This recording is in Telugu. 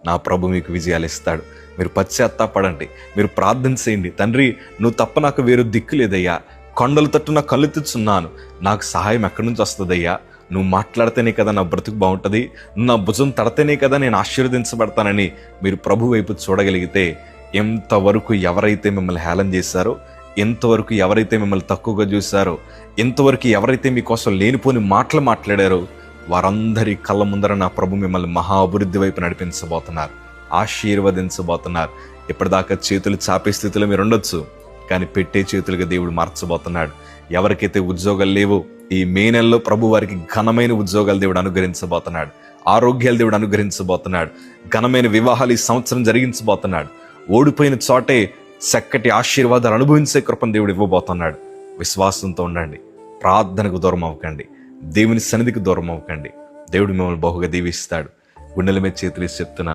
నా ప్రభు మీకు విజయాలు ఇస్తాడు. మీరు పశ్చాత్తాపడండి, మీరు ప్రార్థన చేయండి. తండ్రి, నువ్వు తప్ప నాకు వేరు దిక్కు లేదయ్యా, కొండల తట్టు నా కళ్ళెత్తుచున్నాను, నాకు సహాయం ఎక్కడి నుంచి వస్తుందయ్యా, నువ్వు మాట్లాడితేనే కదా నా బ్రతుకు బాగుంటుంది, నా భుజం తడితేనే కదా నేను ఆశీర్వదించబడతానని మీరు ప్రభు వైపు చూడగలిగితే, ఎంతవరకు ఎవరైతే మిమ్మల్ని హేళన చేశారో, ఎంతవరకు ఎవరైతే మిమ్మల్ని తక్కువగా చూశారో, ఎంతవరకు ఎవరైతే మీకోసం లేనిపోని మాటలు మాట్లాడారో, వారందరి కళ్ళ ముందర నా ప్రభు మిమ్మల్ని మహా అభివృద్ధి వైపు నడిపించబోతున్నారు, ఆశీర్వదించబోతున్నారు. ఇప్పటిదాకా చేతులు చాపే స్థితిలో మీరు ఉండొచ్చు, కానీ పెట్టే చేతులుగా దేవుడు మార్చబోతున్నాడు. ఎవరికైతే ఉద్యోగాలు లేవో, ఈ మే నెలలో ప్రభు వారికి ఘనమైన ఉద్యోగాలు దేవుడు అనుగ్రహించబోతున్నాడు, ఆరోగ్యాలు దేవుడు అనుగ్రహించబోతున్నాడు, ఘనమైన వివాహాలు ఈ సంవత్సరం జరిగించబోతున్నాడు. ఓడిపోయిన చోటే చక్కటి ఆశీర్వాదాలు అనుభవించే కృపను దేవుడు ఇవ్వబోతున్నాడు. విశ్వాసంతో ఉండండి, ప్రార్థనకు దూరం అవ్వకండి, దేవుని సన్నిధికి దూరం అవ్వకండి. దేవుడు మిమ్మల్ని బహుగా దీవిస్తాడు. గుండెల మీద చేతులు చెప్తున్నాను.